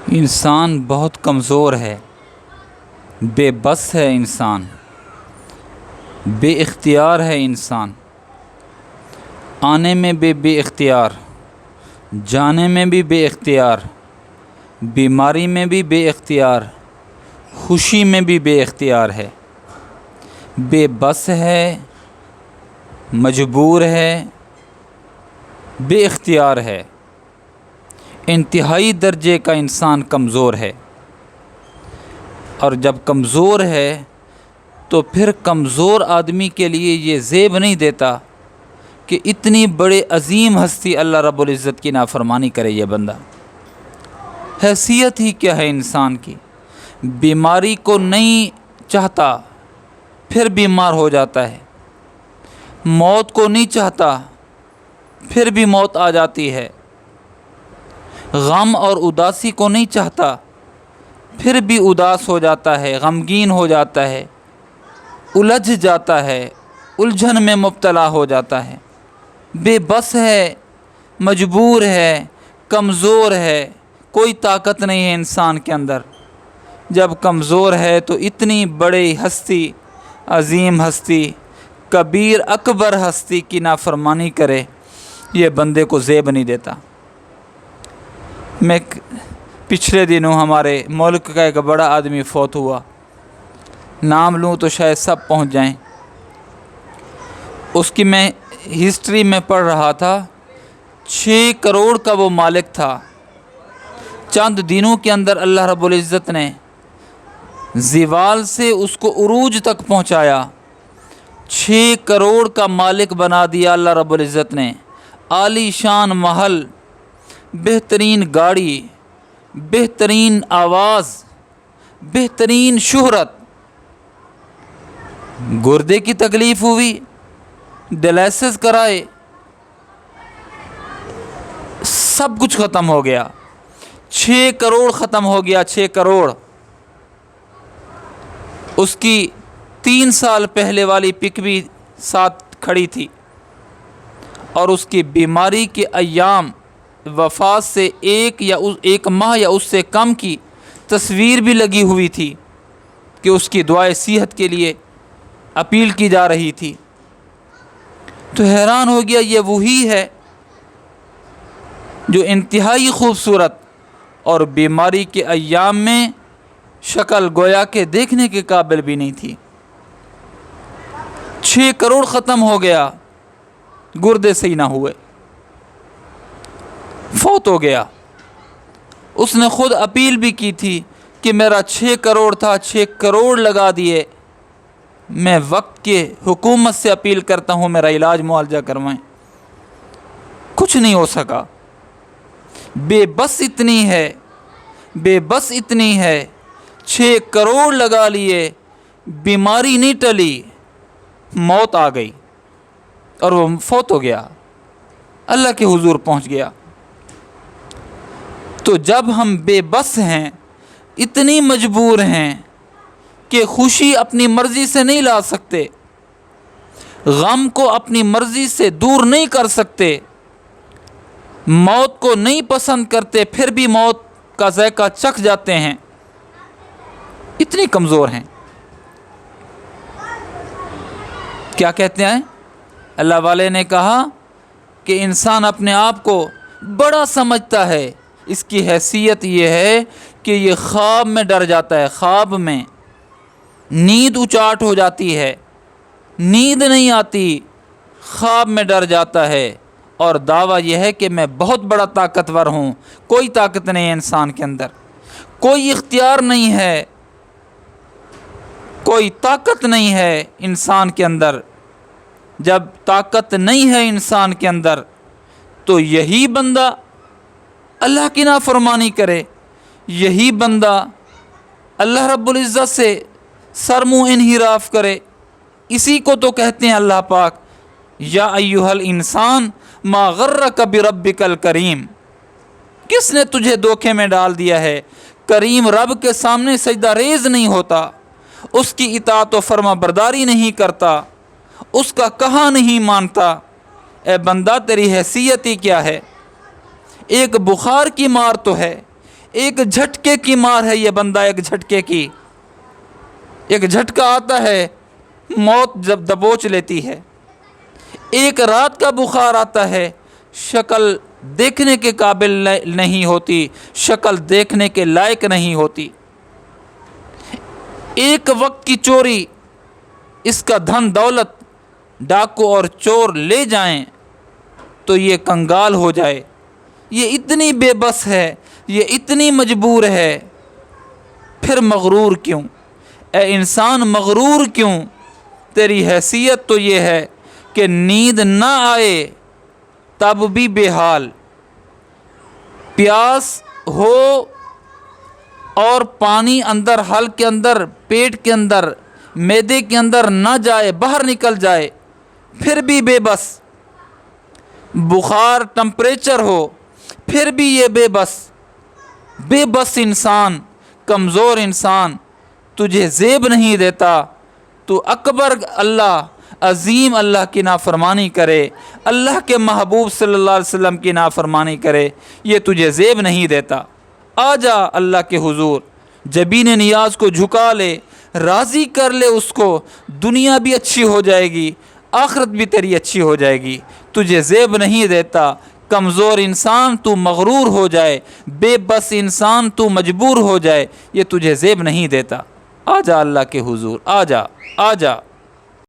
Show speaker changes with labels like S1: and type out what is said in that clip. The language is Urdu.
S1: انسان بہت کمزور ہے، بے بس ہے انسان، بے اختیار ہے انسان، آنے میں بھی بے اختیار، جانے میں بھی بے اختیار، بیماری میں بھی بے اختیار، خوشی میں بھی بے اختیار ہے، بے بس ہے، مجبور ہے، بے اختیار ہے، انتہائی درجے کا انسان کمزور ہے۔ اور جب کمزور ہے تو پھر کمزور آدمی کے لیے یہ زیب نہیں دیتا کہ اتنی بڑے عظیم ہستی اللہ رب العزت کی نافرمانی کرے یہ بندہ۔ حیثیت ہی کیا ہے انسان کی؟ بیماری کو نہیں چاہتا پھر بیمار ہو جاتا ہے، موت کو نہیں چاہتا پھر بھی موت آ جاتی ہے، غم اور اداسی کو نہیں چاہتا پھر بھی اداس ہو جاتا ہے، غمگین ہو جاتا ہے، الجھ جاتا ہے، الجھن میں مبتلا ہو جاتا ہے، بے بس ہے، مجبور ہے، کمزور ہے، کوئی طاقت نہیں ہے انسان کے اندر۔ جب کمزور ہے تو اتنی بڑی ہستی، عظیم ہستی، کبیر اکبر ہستی کی نافرمانی کرے، یہ بندے کو زیب نہیں دیتا۔ میں پچھلے دنوں ہمارے ملک کا ایک بڑا آدمی فوت ہوا، نام لوں تو شاید سب پہنچ جائیں۔ اس کی میں ہسٹری میں پڑھ رہا تھا، 6 کروڑ کا وہ مالک تھا۔ چند دنوں کے اندر اللہ رب العزت نے زوال سے اس کو عروج تک پہنچایا، 6 کروڑ کا مالک بنا دیا اللہ رب العزت نے۔ عالی شان محل، بہترین گاڑی، بہترین آواز، بہترین شہرت۔ گردے کی تکلیف ہوئی، ڈیالسس کرائے، سب کچھ ختم ہو گیا، 6 کروڑ ختم ہو گیا، 6 کروڑ۔ اس کی 3 سال پہلے والی پک بھی ساتھ کھڑی تھی، اور اس کی بیماری کے ایام وفات سے ایک ماہ یا اس سے کم کی تصویر بھی لگی ہوئی تھی کہ اس کی دعائے صحت کے لیے اپیل کی جا رہی تھی۔ تو حیران ہو گیا، یہ وہی ہے جو انتہائی خوبصورت اور بیماری کے ایام میں شکل گویا کہ دیکھنے کے قابل بھی نہیں تھی۔ 6 کروڑ ختم ہو گیا، گردے صحیح نہ ہوئے، فوت ہو گیا۔ اس نے خود اپیل بھی کی تھی کہ میرا 6 کروڑ تھا، 6 کروڑ لگا دیے، میں وقت کے حکومت سے اپیل کرتا ہوں میرا علاج معالجہ کروائیں۔ کچھ نہیں ہو سکا، بے بس اتنی ہے، بے بس اتنی ہے، 6 کروڑ لگا لیے، بیماری نہیں ٹلی، موت آ گئی اور وہ فوت ہو گیا، اللہ کے حضور پہنچ گیا۔ تو جب ہم بے بس ہیں، اتنی مجبور ہیں کہ خوشی اپنی مرضی سے نہیں لا سکتے، غم کو اپنی مرضی سے دور نہیں کر سکتے، موت کو نہیں پسند کرتے پھر بھی موت کا ذائقہ چکھ جاتے ہیں، اتنی کمزور ہیں۔ کیا کہتے ہیں اللہ والے نے کہا کہ انسان اپنے آپ کو بڑا سمجھتا ہے، اس کی حیثیت یہ ہے کہ یہ خواب میں ڈر جاتا ہے، خواب میں نیند اچاٹ ہو جاتی ہے، نیند نہیں آتی، خواب میں ڈر جاتا ہے، اور دعویٰ یہ ہے کہ میں بہت بڑا طاقتور ہوں۔ کوئی طاقت نہیں ہے انسان کے اندر، کوئی اختیار نہیں ہے، کوئی طاقت نہیں ہے انسان کے اندر۔ جب طاقت نہیں ہے انسان کے اندر تو یہی بندہ اللہ کی نافرمانی کرے، یہی بندہ اللہ رب العزت سے سر منہ انحراف کرے۔ اسی کو تو کہتے ہیں اللہ پاک، یا ایھا الانسان ما غرک بربک الکریم، کس نے تجھے دھوکے میں ڈال دیا ہے؟ کریم رب کے سامنے سجدہ ریز نہیں ہوتا، اس کی اطاعت و فرما برداری نہیں کرتا، اس کا کہا نہیں مانتا۔ اے بندہ، تیری حیثیت ہی کیا ہے؟ ایک بخار کی مار تو ہے، ایک جھٹکے کی مار ہے یہ بندہ، ایک جھٹکے کی، ایک جھٹکا آتا ہے موت جب دبوچ لیتی ہے، ایک رات کا بخار آتا ہے، شکل دیکھنے کے قابل نہیں ہوتی، شکل دیکھنے کے لائق نہیں ہوتی، ایک وقت کی چوری، اس کا دھن دولت ڈاکو اور چور لے جائیں تو یہ کنگال ہو جائے، یہ اتنی بے بس ہے، یہ اتنی مجبور ہے، پھر مغرور کیوں؟ اے انسان مغرور کیوں؟ تیری حیثیت تو یہ ہے کہ نیند نہ آئے تب بھی بے حال، پیاس ہو اور پانی اندر حلق کے اندر، پیٹ کے اندر، معدے کے اندر نہ جائے، باہر نکل جائے، پھر بھی بے بس، بخار ٹمپریچر ہو پھر بھی یہ بے بس انسان، کمزور انسان، تجھے زیب نہیں دیتا، تو اکبر اللہ، عظیم اللہ کی نافرمانی کرے، اللہ کے محبوب صلی اللہ علیہ وسلم کی نافرمانی کرے، یہ تجھے زیب نہیں دیتا۔ آ جا اللہ کے حضور، جبین نیاز کو جھکا لے، راضی کر لے اس کو، دنیا بھی اچھی ہو جائے گی، آخرت بھی تیری اچھی ہو جائے گی، تجھے زیب نہیں دیتا۔ کمزور انسان تو مغرور ہو جائے، بے بس انسان تو مجبور ہو جائے، یہ تجھے زیب نہیں دیتا۔ آ جا اللہ کے حضور، آ جا، آ جا۔